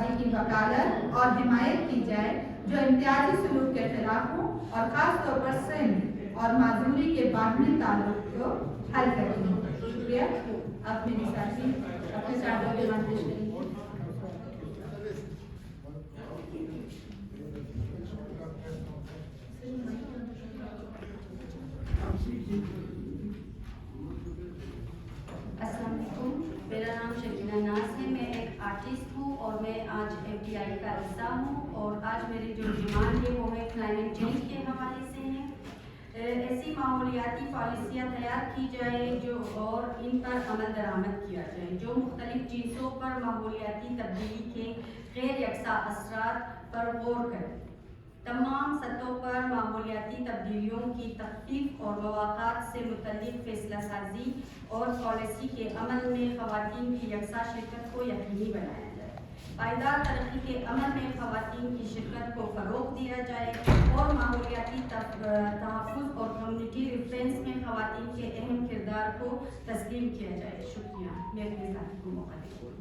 बच्चेबाजी की वकालत और हिमायत की जाए जो इम्तियाजी सलूक के खिलाफ हो और ख़ास तौर पर सिंध और माजूरी के बाहमी ताल्लुक को हल करती है। शुक्रिया। अब मेरी साथी अपने साथों के बात पेश करेंगे। अस्सलाम वालेकुम, मेरा नाम शकीना नाज है। मैं एक आर्टिस्ट हूँ और मैं आज FDI का हिस्सा हूँ और आज मेरी जो डिमांड है वो है क्लाइमेट चेंज के हवाले से है। ऐसी माहौलियाती पॉलिसियाँ तैयार की जाए जो और इन पर अमल दरामद किया जाए जो मुख्तलिफ चीज़ों पर माहौलियाती तब्दीली के गैर यकसा असरात पर गौर करें। तमाम सतहों पर माहौलियाती तब्दीलियों की तख्फीफ और मौक़ात से मुतल्लिक़ फ़ैसला साजी और पॉलिसी के अमल में ख़वातीन की यकसा शिरकत को यकीनी बनाया जाए। पायदार तरक्की के अमल में ख़वातीन की शिरकत को फ़रोग़ दिया जाए और माहौलियाती तहफ़्फ़ुज़ और कम्युनिटी रिफरेंस में ख़वातीन के अहम किरदार को तस्लीम किया जाए। शुक्रिया। मैं अपने साथी को मौका देती हूँ।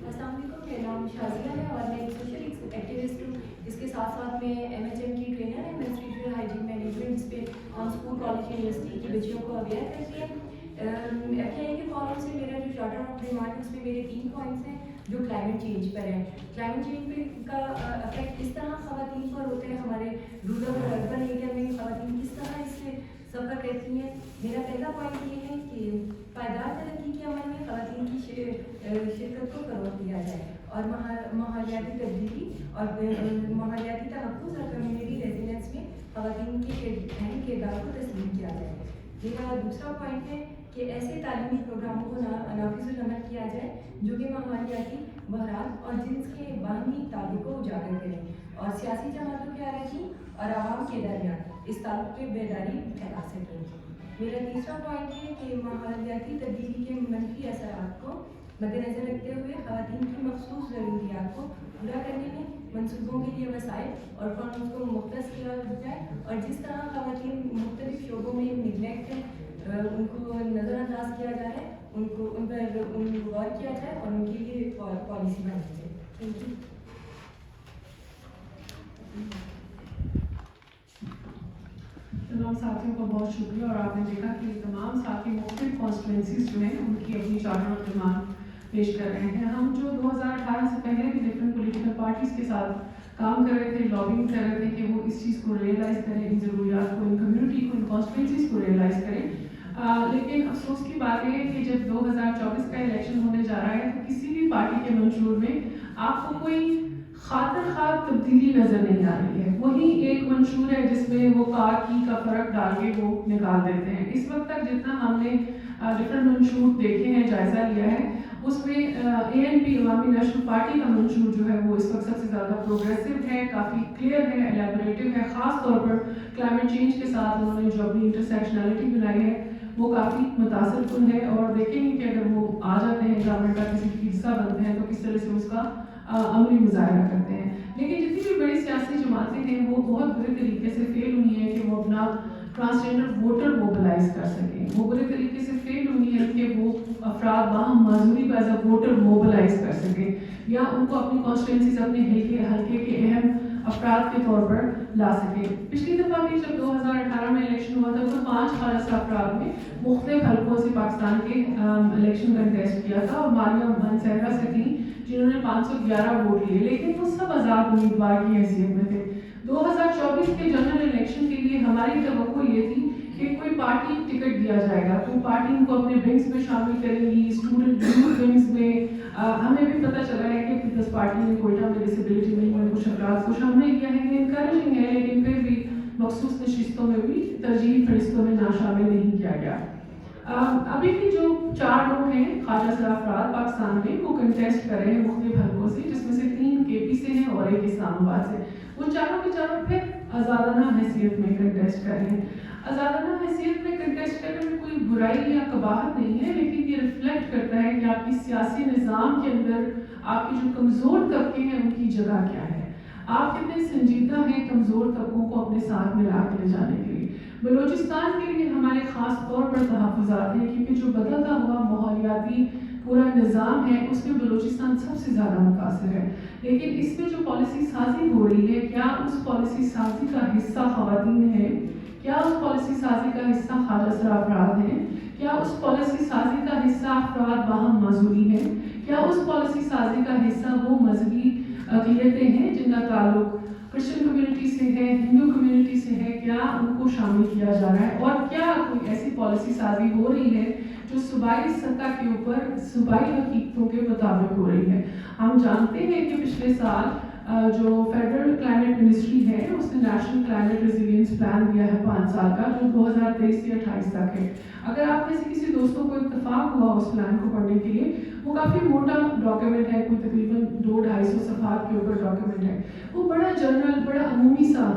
अस्सलाम वालेकुम, मेरा नाम शाज़िया है और मैं एक सोशल एक्टिविस्ट हूँ। इसके साथ साथ मैं MHM की ट्रेनर है, मेंस्ट्रुअल हाइजीन मैनेजमेंट, जिस पे हम स्कूल कॉलेज यूनिवर्सिटी की बच्चियों को अवेयर करती है। FDI के फॉरम से मेरा जो चार्टर ऑफ डिमांड है उसमें मेरे 3 पॉइंट्स हैं जो क्लाइमेट चेंज पर है। क्लाइमेट चेंज पे का इफेक्ट किस तरह ख़वातीन पर होते हैं, हमारे रूरल और अर्बन एरिया में ख़वातीन किस तरह इससे सफ़र करती हैं। मेरा पहला पॉइंट ये है कि पायदार तरक्की के अमल में ख़वातीन की शिरकत को फ़रोग़ दिया जाए और माहौलियाती तब्दीली और माहौलियाती तहफ़्फ़ुज़ और कम्युनिटी रेजिलेंस में ख़वातीन के अहम किरदार को तस्लीम किया जाए। मेरा दूसरा पॉइंट है कि ऐसे तालीमी प्रोग्रामों को नाफिज़ुल अमल किया जाए जो कि माहौलियाती बहरान और जिन्स के बाहमी ताल्लुक को उजागर करें और सियासी जमातों के अराकीन और आवाम के दरमियान इस ताल्लुक पे बेदारी फैला सकें। मेरा तीसरा पॉइंट है कि माहौलियाती तब्दीली के मनफी असरात को मद्देनज़र रखते हुए ख़वातीन की मख़सूस ज़रूरियात को पूरा करने में मनसूबों के लिए वसाइल और फंड्स को मुख्तस किया जाए और जिस तरह ख़वातीन मुख्तलिफ शोबों में निगलेक्ट है उनको नज़रअंदाज किया जा रहा है, उन पर गौर किया जाए और उनके लिए पॉलिसी बनाई जाए। Thank you. तमाम साथियों का बहुत शुक्रिया। और आपने देखा कि तमाम साथी मुख्तलिफ कॉन्स्टिट्यूंसीज जो हैं उनकी अपनी चार्टर ऑफ डिमांड पेश कर रहे हैं। हम जो 2018 से पहले भी डिफरेंट पॉलिटिकल पार्टीज़ के साथ काम कर रहे थे, लॉबिंग कर रहे थे कि वो इस चीज़ को रियलाइज़ करें, इन ज़रूरियात को, इन कम्युनिटी को, इन कॉन्स्टिट्यूंसीज को रियलाइज़ करें। लेकिन अफसोस की बात है कि जब 2024 का इलेक्शन होने जा रहा है तो किसी भी पार्टी के मंशूर में आपको कोई खातिर खा तब्दीली नज़र नहीं आ रही है। वही एक मंशूर है जिसमें वो कार की का फ़र्क डाल के वो निकाल देते हैं। इस वक्त तक जितना हमने डिफरेंट मंशूर देखे हैं, जायज़ा लिया है, उसमें ANP अवामी नेशनल पार्टी का मंशूर जो है वो इस वक्त सबसे ज़्यादा प्रोग्रेसिव है, काफ़ी क्लियर है, एलेबोरेटिव है। ख़ास तौर पर क्लाइमेट चेंज के साथ उन्होंने जो अपनी इंटरसेक्शनैलिटी बनाई है वो काफ़ी मुतासिरकुन है। और देखेंगे कि अगर वो आ जाते हैं, गवर्नमेंट का किसी हिस्सा बनते हैं तो किस तरह से उसका अमली मुजाहरा करते हैं। लेकिन जितनी भी बड़ी सियासी जमातें हैं वो बहुत बुरे तरीके से फेल हुई हैं कि वो अपना ट्रांसजेंडर वोटर मोबिलाइज कर सकें। वो बुरे तरीके से फेल हुई हैं कि वो अफराद बाहम माजूरी को एज अ वोटर मोबिलाइज कर सकें या उनको अपनी कॉन्स्टिट्यूंसीज अपने हल्के के अहम अफराद के तौर पर ला सकें। पिछली दफ़ा भी जब 2018 में इलेक्शन हुआ था तो 5 खालसा अफराद ने मुख्तलिफ हल्कों से पाकिस्तान के इलेक्शन कंटेस्ट किया था और मारिया मनसेहरा से थी जिन्होंने 511 वोट लिए, लेकिन वो सब आज़ाद उम्मीदवार की हैसियत में थे। 2024 के जनरल इलेक्शन के लिए हमारी तवक्को ये थी कि कोई पार्टी टिकट दिया जाएगा, कोई पार्टी उनको अपने विंग्स में शामिल करेगी, स्टूडेंट यूथ विंग्स में। हमें भी पता चला है कि पीपल्स पार्टी ने कोयटा में डिसेबिलिटी विंग में कुछ अफराद को शामिल किया है, ये इनकरेजिंग है, लेकिन फिर भी मखसूस नशिस्तों में भी तरजीह फरिश्तों में ना शामिल नहीं किया गया। अभी भी जो 4 लोग हैं ख्वाजा सरा अफराद पाकिस्तान में वो कंटेस्ट कर रहे हैं मुख्तलिफ हल्कों से, जिसमें से 3 KP से हैं और 1 इस्लामाबाद से। वो चारों के चारों फिर आज़ादाना हैसियत में कंटेस्ट कर रहे हैं। आज़ादाना हैसियत में कंटेस्ट करने में कोई बुराई या कबाहत नहीं है, लेकिन ये रिफ्लेक्ट करता है कि आपकी सियासी निज़ाम के अंदर आपके जो कमज़ोर तबके हैं उनकी जगह क्या है, आप कितने संजीदा हैं कमज़ोर तबकों को अपने साथ मिला के ले जाने के लिए। बलूचिस्तान के लिए हमारे ख़ास तौर पर तहफ़्फ़ुज़ात हैं क्योंकि जो बदलता हुआ کا ماحولیاتی پورا نظام ہے اس میں بلوچستان سب سے زیادہ متاثر ہے. لیکن اس میں جو پالیسی سازی ہو رہی ہے کیا اس پالیسی سازی کا حصہ خواتین ہیں؟ کیا اس پالیسی سازی کا حصہ خواجہ سرا افراد ہیں؟ کیا اس پالیسی سازی کا حصہ افراد باہم معذوری ہیں؟ کیا اس پالیسی سازی کا حصہ وہ مذہبی اقلیتیں ہیں جن کا تعلق کرسچن کمیونٹی سے ہے، ہندو کمیونٹی سے ہے؟ کیا ان کو شامل کیا جا رہا ہے؟ اور کیا کوئی ایسی پالیسی سازی ہو رہی ہے جو صوبائی سطح کے اوپر صوبائی حقیقتوں کے مطابق ہو رہی ہے؟ ہم جانتے ہیں کہ پچھلے سال جو فیڈرل کلائمیٹ منسٹری ہے اس نے نیشنل کلائمیٹ ریزیلینس پلان دیا ہے 5 سال کا جو 2023 سے 28 تک ہے. اگر آپ میں سے کسی دوستوں کو اتفاق ہوا اس پلان کو پڑھنے کے لیے، وہ کافی موٹا ڈاکیومنٹ ہے، کوئی تقریباً 200-250 صفحات کے اوپر ڈاکیومنٹ ہے. وہ بڑا جنرل، بڑا عمومی سا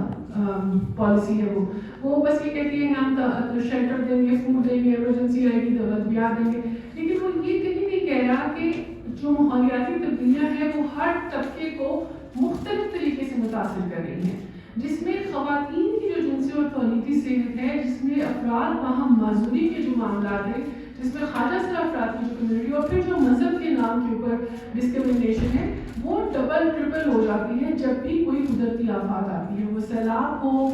پالیسی ہے. وہ بس یہ کہتی ہے ہم شیلٹر دیں گے، فوڈ دیں گے، ایمرجنسی آئی ڈی ادویات دیں گے، لیکن وہ یہ کہیں نہیں کہہ رہا کہ جو ماحولیاتی تبدیلیاں ہیں وہ ہر طبقے کو مختلف طریقے سے متاثر کر رہی ہیں، جس میں خواتین کی جو جنسی اور تولیدی صحت ہے، جس میں افراد باہم معذوری کے جو معاملات ہیں، جس میں خواجہ سرا افراد کی جو کمیونٹی اور پھر جو مذہب کے نام کے اوپر ڈسکرمنیشن ہے وہ ڈبل ٹرپل ہو جاتی ہے جب بھی کوئی قدرتی آفات آتی ہے، وہ سیلاب ہو،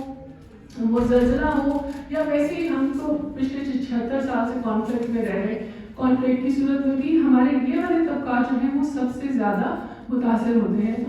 وہ زلزلہ ہو، یا ویسے ہی ہم تو پچھلے 76 سال سے کانفلکٹ میں رہ رہے ہیں. کانفلکٹ کی صورت میں بھی ہمارے یہ والے طبقات جو ہیں وہ سب سے زیادہ متاثر ہوتے ہیں.